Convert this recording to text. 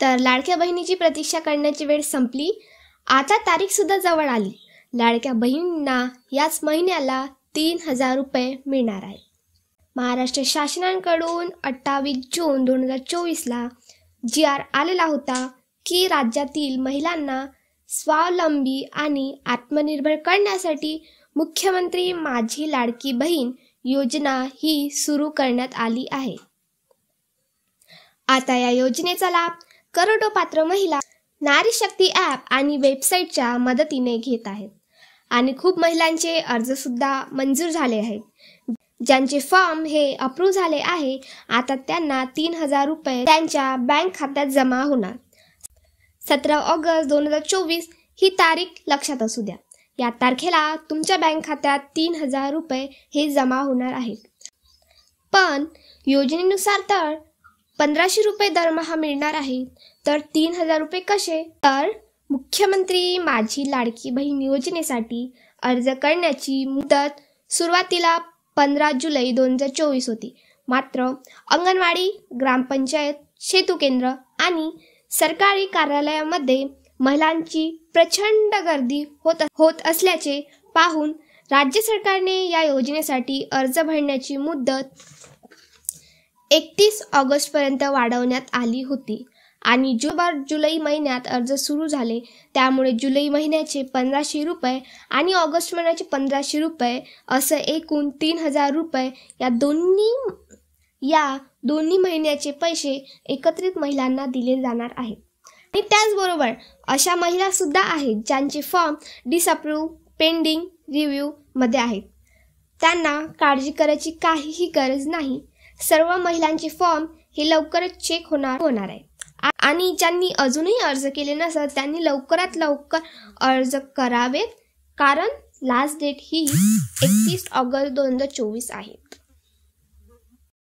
तर लाडक्या बहिणीची प्रतीक्षा करण्याची वेळ संपली. आता तारीख सुद्धा जवळ आली. लाडक्या बहिणींना याच महिन्याला 3,000 रुपये मिळणार आहेत. महाराष्ट्र शासनाकडून 28 जून 2024ला GR आलेला होता की राज्यातील महिलांना स्वावलंबी आणि आत्मनिर्भर करण्यासाठी मुख्यमंत्री माझी लाडकी बहीण योजना ही सुरू करण्यात आली आहे. आता या योजनेचा लाभ करोडो पात्र महिला नारी शक्ती ॲप आणि वेबसाईटच्या मदतीने घेत आहेत आणि खूप महिलांचे अर्ज सुद्धा मंजूर झाले आहेत. ज्यांचे फॉर्म हे अप्रूव्ह झाले आहे, आता त्यांना 3,000 रुपये त्यांच्या बँक खात्यात जमा होणार. 17 ऑगस्ट 2024 ही तारीख लक्षात असू द्या. या तारखेला तुमच्या बँक खात्यात 3,000 रुपये हे जमा होणार आहेत. पण योजनेनुसार तर 1,500 रुपये दरमहा मिळणार आहे. तर 3,000 रुपये कसे? तर मुख्यमंत्री माझी लाडकी बहीण योजनेसाठी अर्ज करण्याची मुदत सुरुवातीला 15 जुलै 2024 होती. मात्र अंगणवाडी, ग्रामपंचायत, सेतू केंद्र आणि सरकारी कार्यालयामध्ये महिलांची प्रचंड गर्दी होत असल्याचे पाहून राज्य सरकारने या योजनेसाठी अर्ज भरण्याची मुदत 31 ऑगस्टपर्यंत वाढवण्यात आली होती आणि जुलै महिन्यात अर्ज सुरू झाले. त्यामुळे जुलै महिन्याचे 1,500 रुपये आणि ऑगस्ट महिन्याचे 1,500 रुपये असं एकूण 3,000 रुपये या दोन्ही महिन्याचे पैसे एकत्रित महिलांना दिले जाणार आहेत. आणि त्याचबरोबर अशा महिला सुद्धा आहेत ज्यांचे फॉर्म डिसअप्रूव्ह, पेंडिंग, रिव्ह्यू मध्ये आहेत. त्यांना काळजी करायची काहीही गरज नाही. सर्व महिलांचे फॉर्म हे लवकरच चेक होणार आहे आणि ज्यांनी अजूनही अर्ज केले नसेल त्यांनी लवकरात लवकर अर्ज करावेत, कारण लास्ट डेट ही 31 ऑगस्ट 2024 आहे.